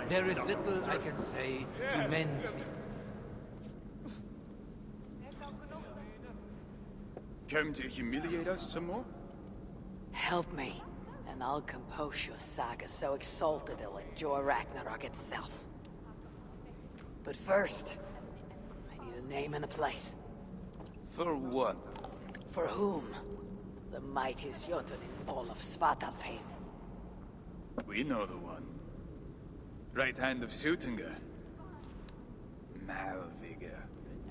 There is little I can say to mend me. Come to humiliate us some more? Help me, and I'll compose your saga so exalted it'll enjoy Ragnarok itself. But first, I need a name and a place. For what? For whom? The mightiest Jotun in all of Svartalfheim. We know the one. Right hand of Suttungr. Malvigr.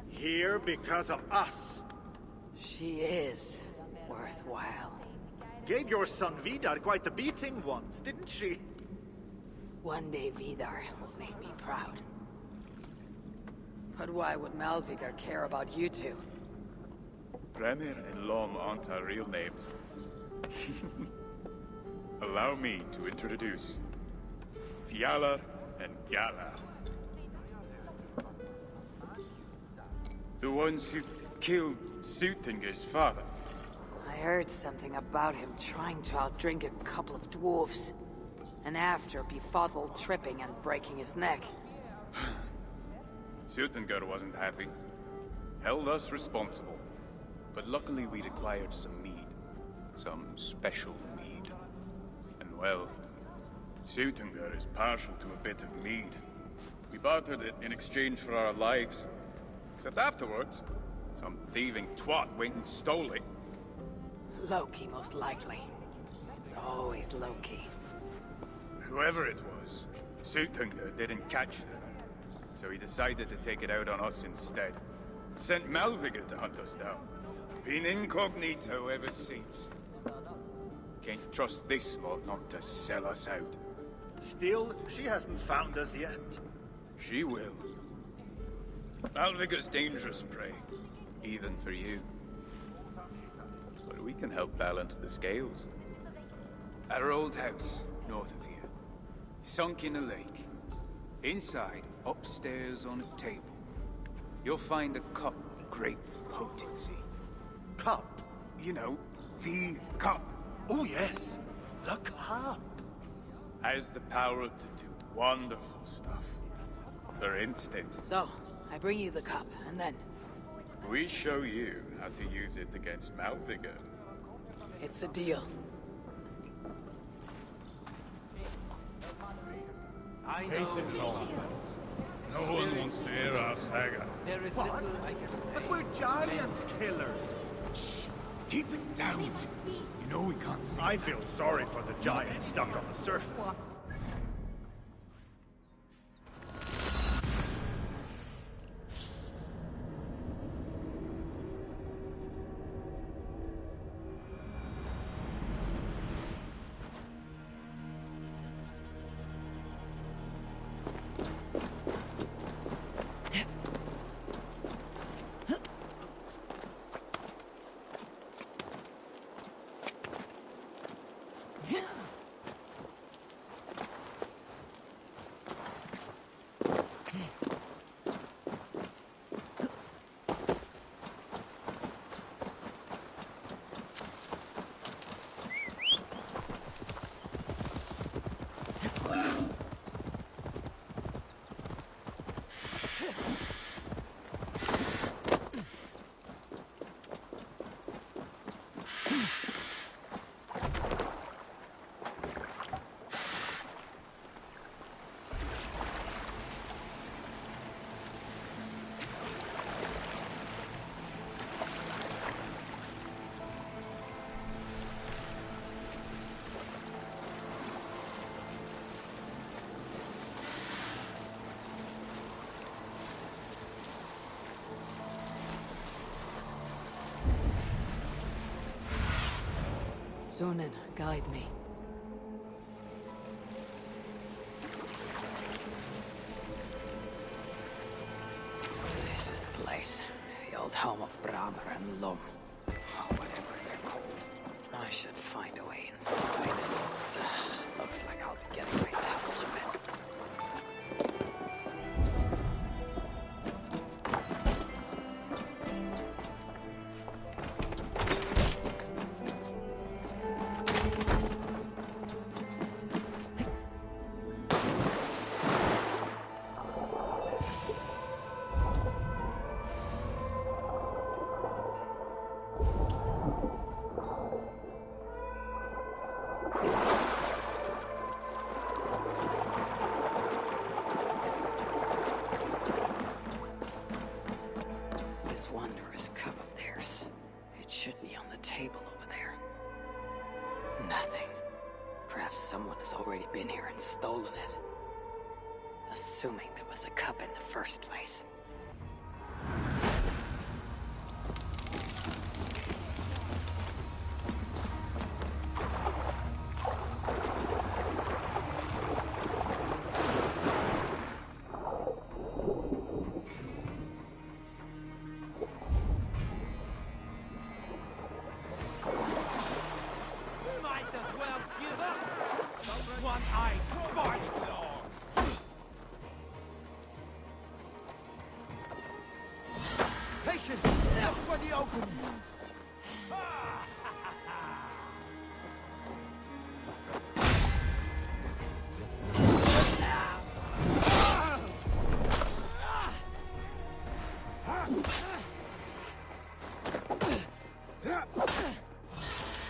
Here because of us. She is worthwhile. Gave your son Vidar quite the beating once, didn't she? One day Vidar will make me proud. But why would Malvigr care about you two? Bremir and Lom aren't our real names. Allow me to introduce Fjalar and Galar. The ones who killed Suttungr's father. I heard something about him trying to outdrink a couple of dwarves. And after befuddled tripping and breaking his neck. Suttungr wasn't happy. Held us responsible. But luckily we'd acquired some mead. Some special mead. And well, Suttungr is partial to a bit of mead. We bartered it in exchange for our lives. Except afterwards, some thieving twat went and stole it. Loki, most likely. It's always Loki. Whoever it was, Suttungr didn't catch them. So he decided to take it out on us instead. Sent Malvigr to hunt us down. Been incognito ever since. Can't trust this lot not to sell us out. Still, she hasn't found us yet. She will. Malvigr's dangerous prey, even for you. But we can help balance the scales. Our old house, north of here, sunk in a lake. Inside, upstairs on a table, you'll find a cup of great potency. Cup? You know, the cup. Oh yes, the cup. Has the power to do wonderful stuff. For instance... So, I bring you the cup, and then... we show you how to use it against Malvigr. It's a deal. I Hasten know along. No one wants to hear our saga. there is What? little I can say. But we're giant killers. Keep it down. You know we can't see. I feel sorry for the giant stuck on the surface. Sunan, guide me. This is the place. The old home of Bramr and Lom. Oh, whatever they're called. I should find a way inside. Looks like I'll be getting my toes wet. someone has already been here and stolen it. Assuming there was a cup in the first place.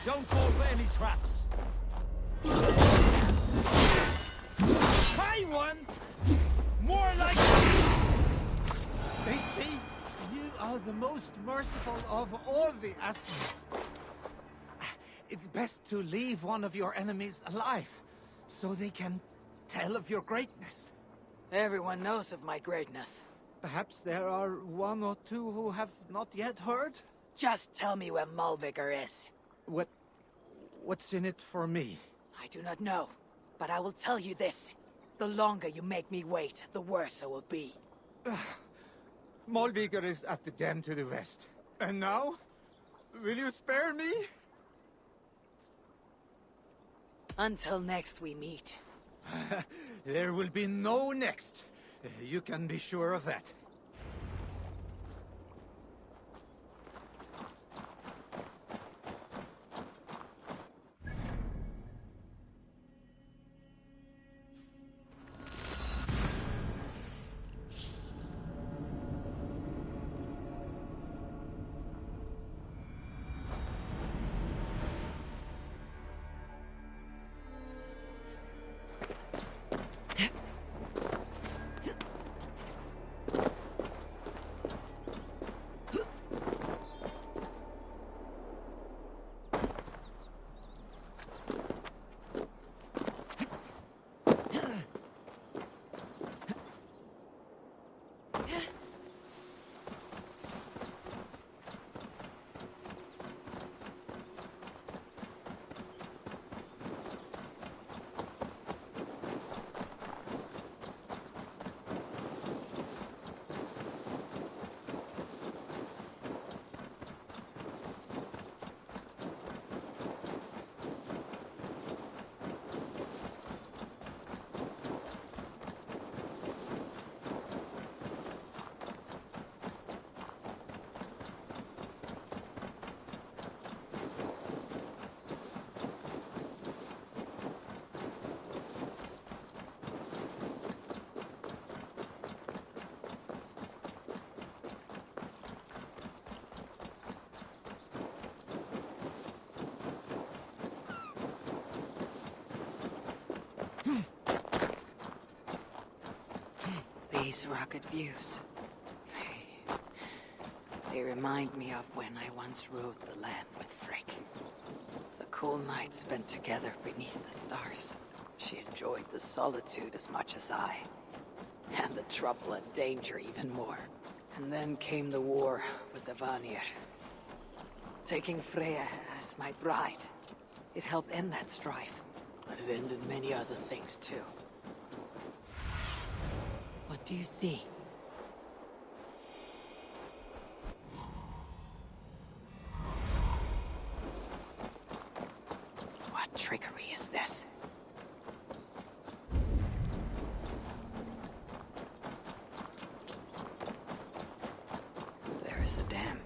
Don't fall for any traps. Try one! More like... They say you are the most merciful of all the Asmonds. It's best to leave one of your enemies alive, so they can tell of your greatness. Everyone knows of my greatness. Perhaps there are one or two who have not yet heard? Just tell me where Malvigor is. What's in it for me? I do not know, but I will tell you this. The longer you make me wait, the worse it will be. Malvigor is at the dam to the west. And now? Will you spare me? Until next we meet. There will be no next. You can be sure of that. These rugged views. They remind me of when I once rode the land with Frick. The cool nights spent together beneath the stars. She enjoyed the solitude as much as I. And the trouble and danger even more. And then came the war with the Vanir. Taking Freya as my bride. It helped end that strife. But it ended many other things too. What do you see? What trickery is this? There is the dam.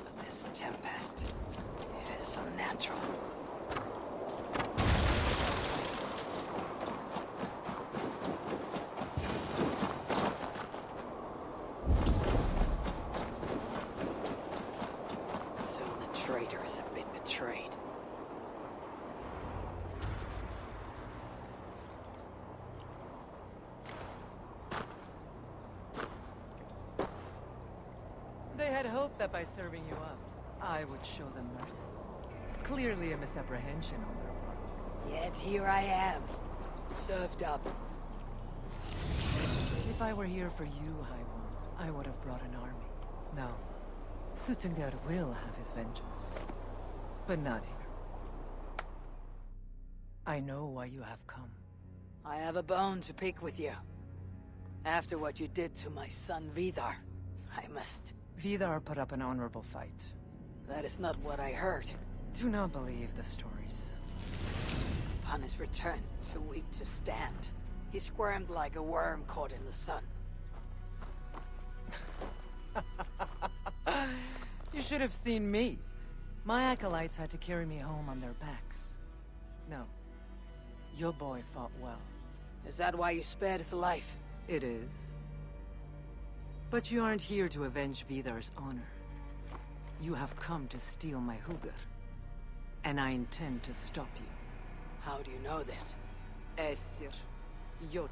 But this tempest, it is unnatural. Traitors have been betrayed. They had hoped that by serving you up, I would show them mercy. Clearly a misapprehension on their part. Yet here I am, served up. If I were here for you, High One, I would have brought an army. No. Suttungr will have his vengeance. But not here. I know why you have come. I have a bone to pick with you. After what you did to my son Vidar, I must... Vidar put up an honorable fight. That is not what I heard. Do not believe the stories. Upon his return, too weak to stand, he squirmed like a worm caught in the sun. You should have seen me. My acolytes had to carry me home on their backs. No. Your boy fought well. Is that why you spared his life? It is. But you aren't here to avenge Vidar's honor. You have come to steal my Hugr. And I intend to stop you. How do you know this? Aesir, Jotun.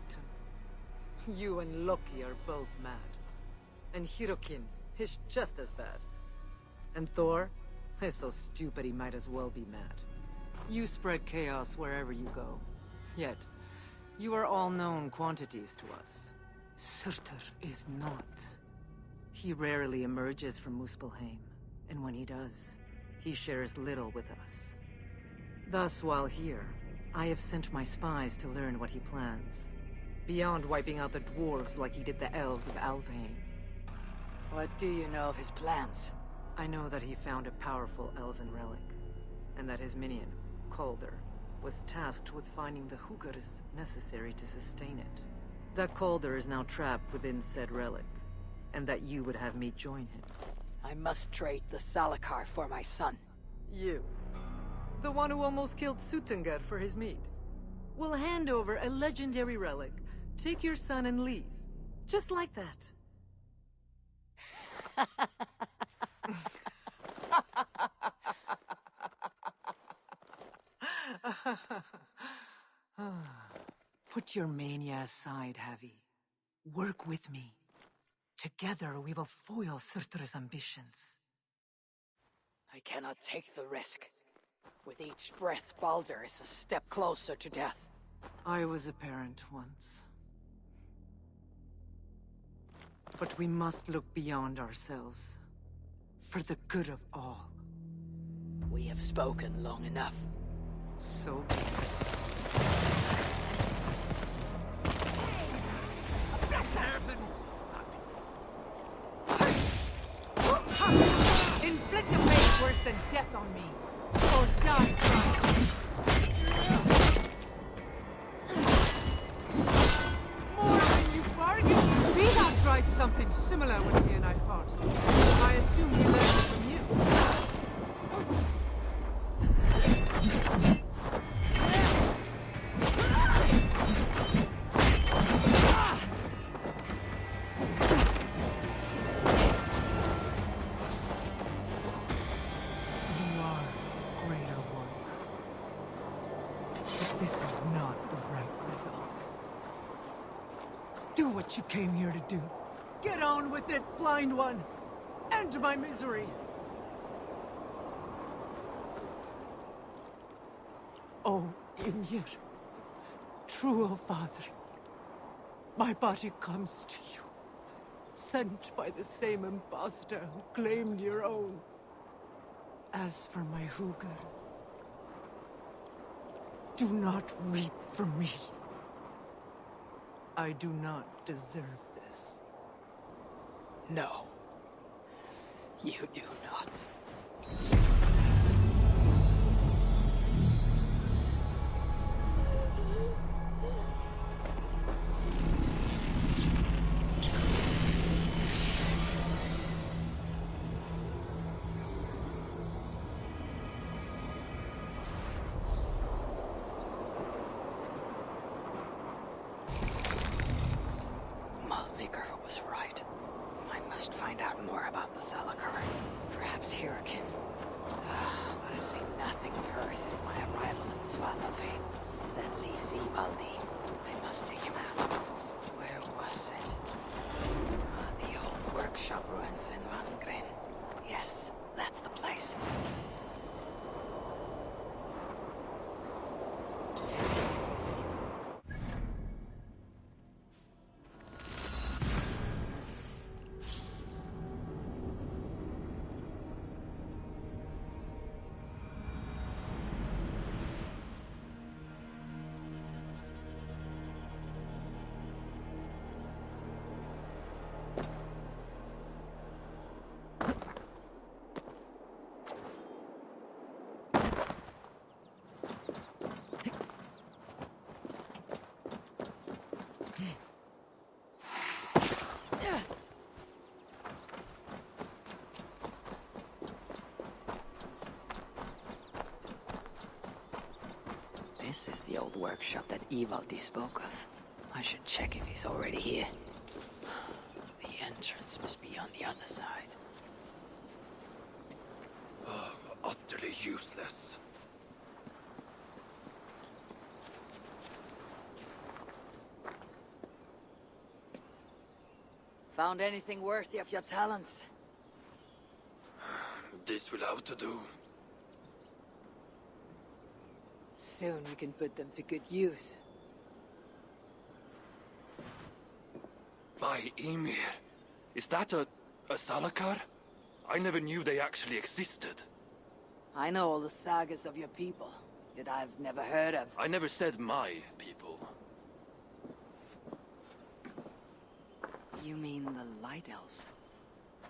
You and Loki are both mad. And Hirokin is just as bad. And Thor is so stupid he might as well be mad. You spread chaos wherever you go. Yet, you are all known quantities to us. Surtur is not. He rarely emerges from Muspelheim, and when he does, he shares little with us. Thus, while here, I have sent my spies to learn what he plans. Beyond wiping out the dwarves like he did the elves of Alfheim. What do you know of his plans? I know that he found a powerful elven relic, and that his minion, Calder, was tasked with finding the Hugrs necessary to sustain it. That Calder is now trapped within said relic, and that you would have me join him. I must trade the Salakar for my son. You, the one who almost killed Suttungr for his meat, will hand over a legendary relic, take your son and leave. Just like that. Put your mania aside, Havi. Work with me. Together we will foil Surtur's ambitions. I cannot take the risk. With each breath, Baldur is a step closer to death. I was a parent once. But we must look beyond ourselves. For the good of all. We have spoken long enough. So be it. Inflict a fate worse than death on me. Or die trying. More than you bargained. Vidar tried something similar when he and I fought. I assume he learned it from you. What you came here to do. Get on with it, blind one! End my misery! Oh, Ymir. True, O Father. My body comes to you. Sent by the same impostor who claimed your own. As for my Hugr, do not weep for me. I do not deserve this. No. You do not. This is the old workshop that Ivaldi spoke of. I should check if he's already here. The entrance must be on the other side. Utterly useless. Found anything worthy of your talents? This will have to do. Soon we can put them to good use. By Ymir, is that a Salakar? I never knew they actually existed. I know all the sagas of your people, yet I've never heard of... I never said my people. You mean the Light Elves?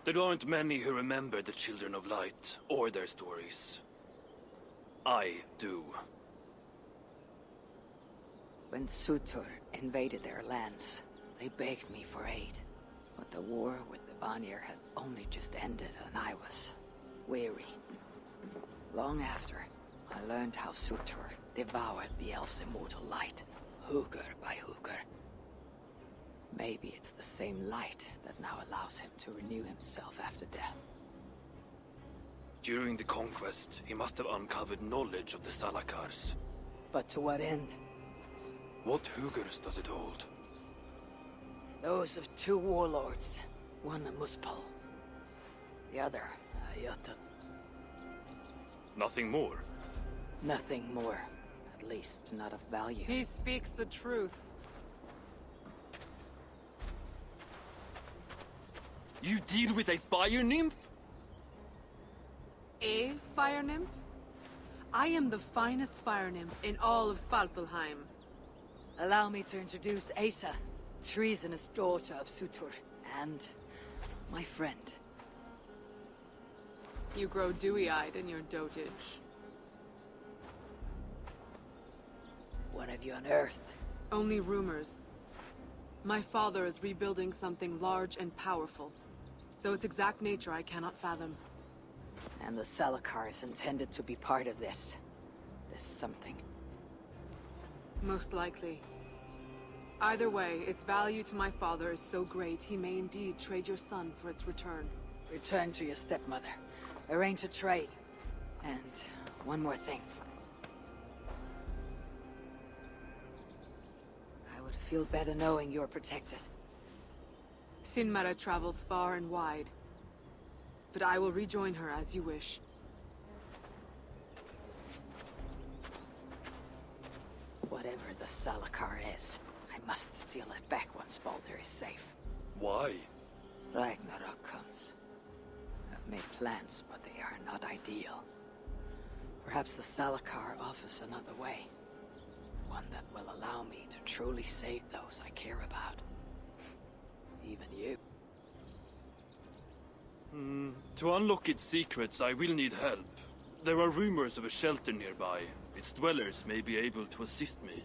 There aren't many who remember the Children of Light, or their stories. I do. When Sutur invaded their lands, they begged me for aid. But the war with the Vanir had only just ended, and I was weary. Long after, I learned how Sutur devoured the elf's immortal light, hugger by hugger. Maybe it's the same light that now allows him to renew himself after death. During the conquest, he must have uncovered knowledge of the Salakars. But to what end? What huggers does it hold? Those of two warlords. One a Muspel, the other a Jotun. Nothing more? Nothing more. At least not of value. He speaks the truth. You deal with a fire nymph? A fire nymph? I am the finest fire nymph in all of Svartalheim. Allow me to introduce Asa, treasonous daughter of Sutur, and my friend. You grow dewy-eyed in your dotage. What have you unearthed? Only rumors. My father is rebuilding something large and powerful, though its exact nature I cannot fathom. And the Salakar is intended to be part of this. This something. Most likely. Either way, its value to my father is so great he may indeed trade your son for its return. Return to your stepmother. Arrange a trade. And one more thing. I would feel better knowing you're protected. Sinmara travels far and wide, but I will rejoin her as you wish. Whatever the Salakar is, I must steal it back once Baldur is safe. Why? Ragnarok comes. I've made plans, but they are not ideal. Perhaps the Salakar offers another way. One that will allow me to truly save those I care about. Even you. To unlock its secrets, I will need help. There are rumors of a shelter nearby. Its dwellers may be able to assist me.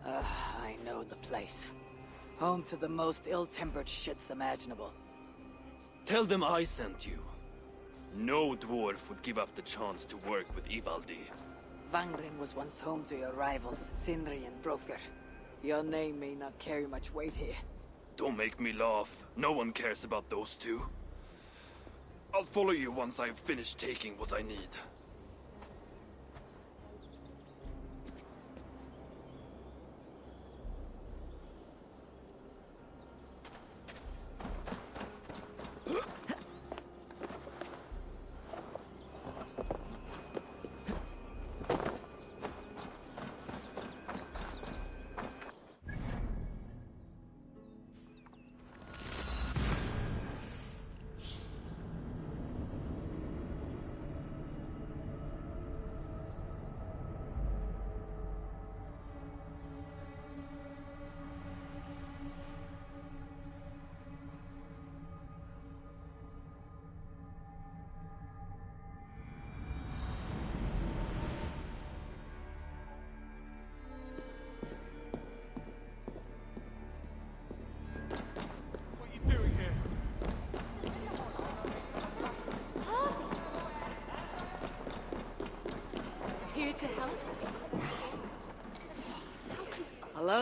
I know the place. Home to the most ill-tempered shits imaginable. Tell them I sent you. No dwarf would give up the chance to work with Ivaldi. Vangrin was once home to your rivals, Sindri and Broker. Your name may not carry much weight here. Don't make me laugh. No one cares about those two. I'll follow you once I've finished taking what I need.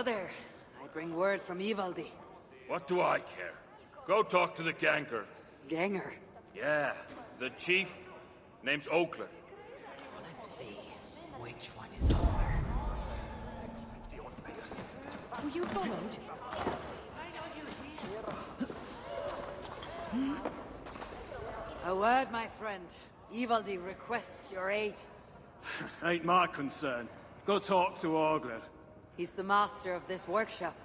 there. I bring word from Ivaldi. What do I care? Go talk to the Ganger. Ganger. Yeah, the chief. Name's Oakler. Let's see. Which one is Oakler? Were you followed? A word, my friend. Ivaldi requests your aid. Ain't my concern. Go talk to Ogler. He's the master of this workshop.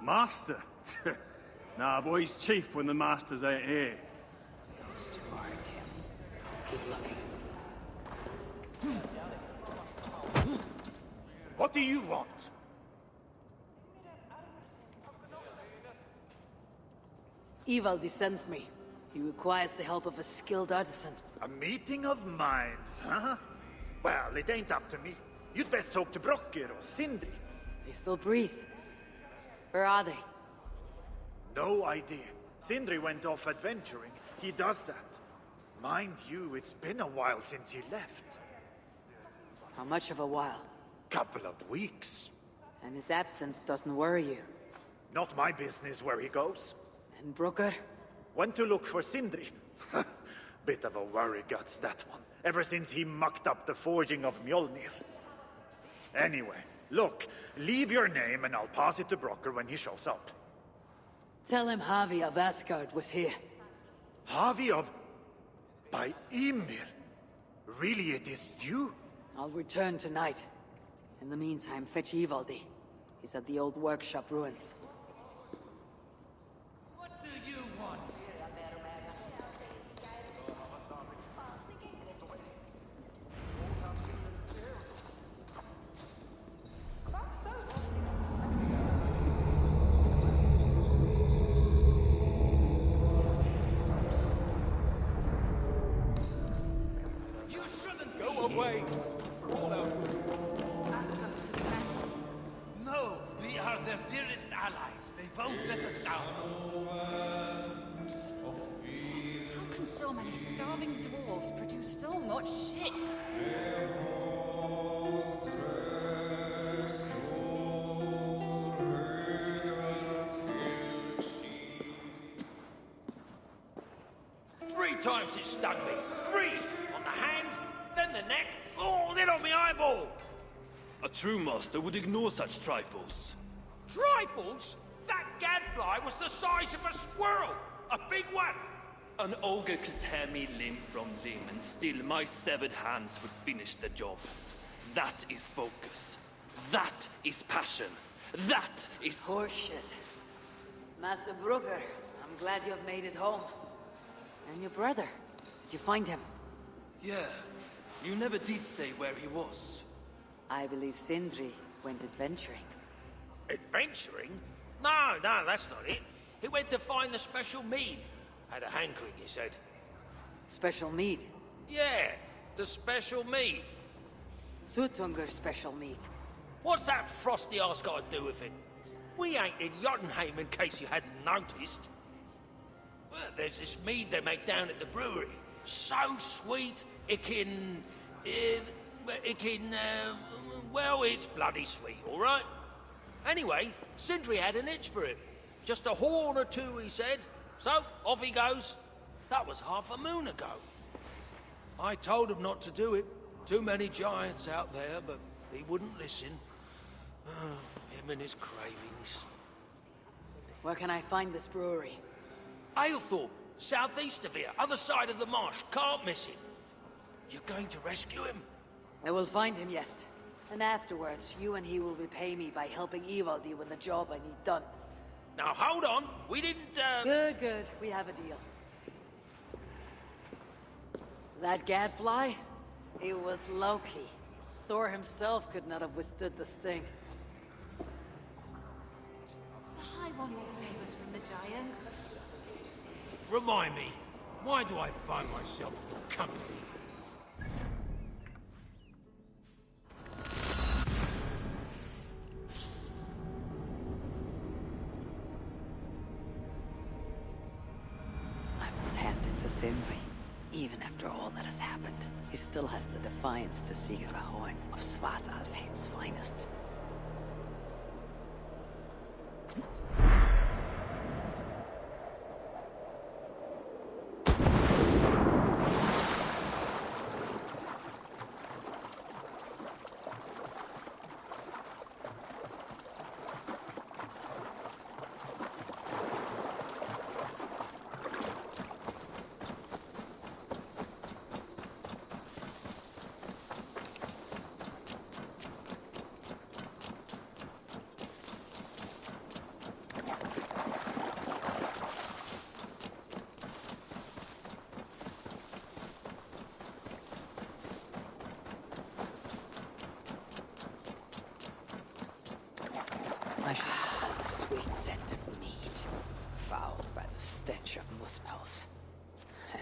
Master? Nah, boy, he's chief when the masters ain't here. It's too hard, Tim. Keep looking. What do you want? Ivaldi sends me. He requires the help of a skilled artisan. A meeting of minds, huh? Well, it ain't up to me. You'd best talk to Brocker or Sindri. They still breathe. Where are they? No idea. Sindri went off adventuring. He does that. Mind you, it's been a while since he left. How much of a while? Couple of weeks. And his absence doesn't worry you. Not my business where he goes. And Brooker? Went to look for Sindri. Bit of a worry guts, that one. Ever since he mucked up the forging of Mjolnir. Anyway, look, leave your name and I'll pass it to Brocker when he shows up. Tell him Javi of Asgard was here. Javi of... by Ymir? Really, it is you? I'll return tonight. In the meantime, fetch Ivaldi. He's at the old workshop ruins. What do you want? You shouldn't go away. No, we are their dearest allies. They won't let us down. How can so many starving dwarves produce so much shit? 3 times it stung me. 3! On the hand, then the neck, oh, then on the eyeball. A true master would ignore such trifles. Trifles? That gadfly was the size of a squirrel. A big one. An ogre could tear me limb from limb, and still my severed hands would finish the job. That is focus. That is passion. That is... Horseshit. Master Brooker, I'm glad you have made it home. And your brother, did you find him? Yeah, you never did say where he was. I believe Sindri went adventuring. Adventuring? No, that's not it. He went to find the special mead. Had a hankering, he said. Special meat. Yeah, the special mead. Sutungur special meat. What's that frosty arse got to do with it? We ain't in Jotunheim, in case you hadn't noticed. Well, there's this mead they make down at the brewery. So sweet, well, it's bloody sweet, all right? Anyway, Sindri had an itch for it. Just a horn or two, he said. So, off he goes. That was half a moon ago. I told him not to do it. Too many giants out there, but he wouldn't listen. Him and his cravings. Where can I find this brewery? Aylthorpe, southeast of here, other side of the marsh. Can't miss it. You're going to rescue him? I will find him, yes. And afterwards, you and he will repay me by helping Ivaldi with the job I need done. Now, hold on. We didn't, Good. We have a deal. That gadfly? It was Loki. Thor himself could not have withstood the sting. The High One will save us from the giants. Remind me, why do I find myself in your company? I must hand it to Sindri. Even after all that has happened, he still has the defiance to Sigurd Horn of Svartalfheim's finest. sweet scent of mead, fouled by the stench of muspels.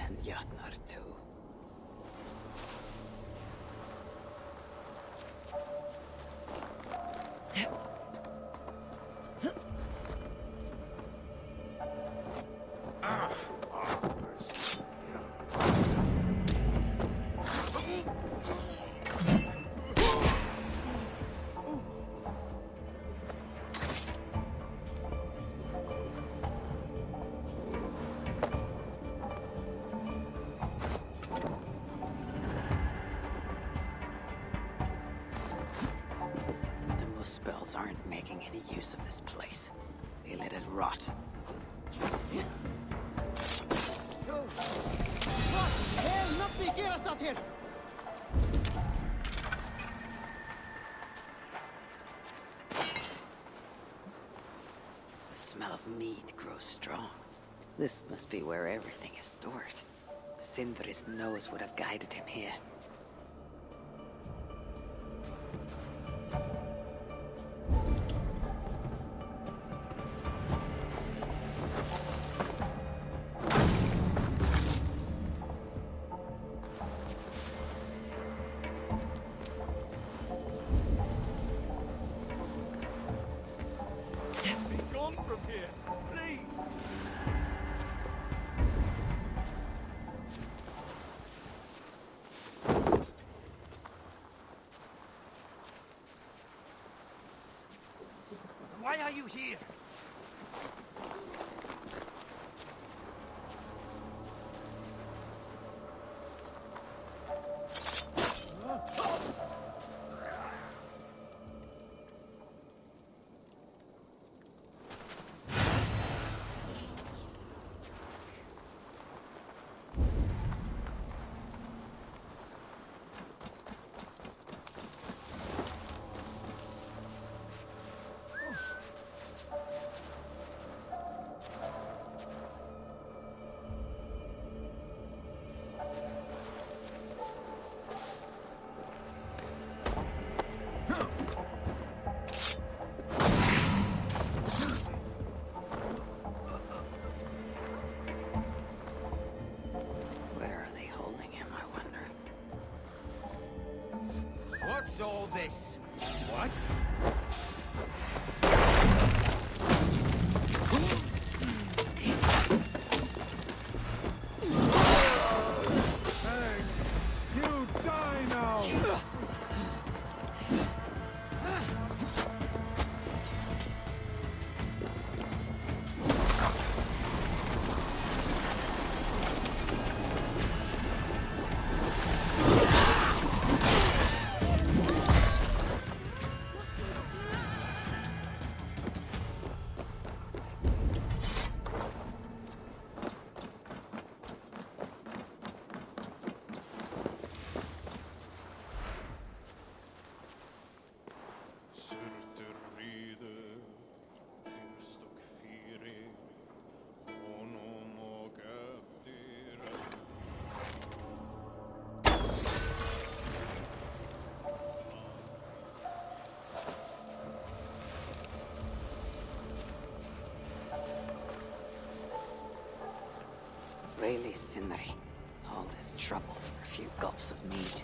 And Jotnar too. Spells aren't making any use of this place. They let it rot. The smell of mead grows strong. This must be where everything is stored. Sindri's nose would have guided him here. Why are you here? What's all this? What? Hey, you die now! Really, Sindri. All this trouble for a few gulps of mead.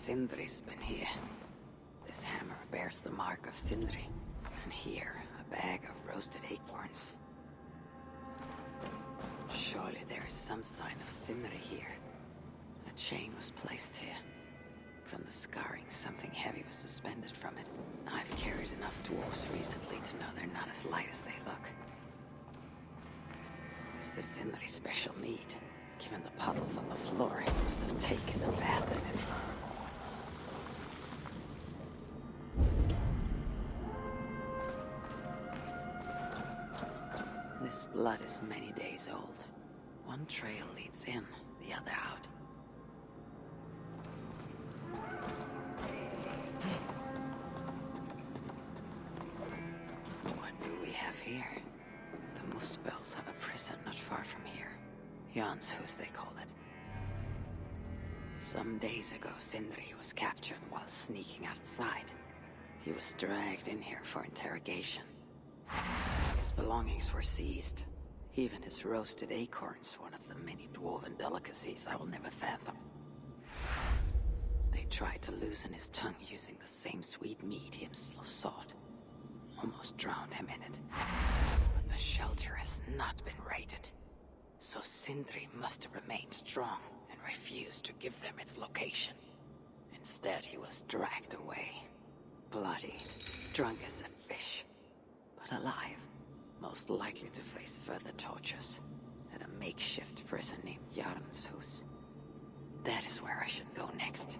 Sindri's been here. This hammer bears the mark of Sindri. And here, a bag of roasted acorns. Surely there is some sign of Sindri here. A chain was placed here. From the scarring, something heavy was suspended from it. I've carried enough dwarves recently to know they're not as light as they look. Is this Sindri special mead? Given the puddles on the floor, he must have taken a bath in it. This blood is many days old. One trail leads in, the other out. What do we have here? The Muspels have a prison not far from here. Janshus, they call it. Some days ago, Sindri was captured while sneaking outside. He was dragged in here for interrogation. His belongings were seized. Even his roasted acorns, one of the many dwarven delicacies I will never fathom. They tried to loosen his tongue using the same sweet mead he himself sought. Almost drowned him in it. But the shelter has not been raided. So Sindri must have remained strong and refused to give them its location. Instead, he was dragged away. Bloody, drunk as a fish. But alive. Most likely to face further tortures at a makeshift prison named Jarnshus. That is where I should go next.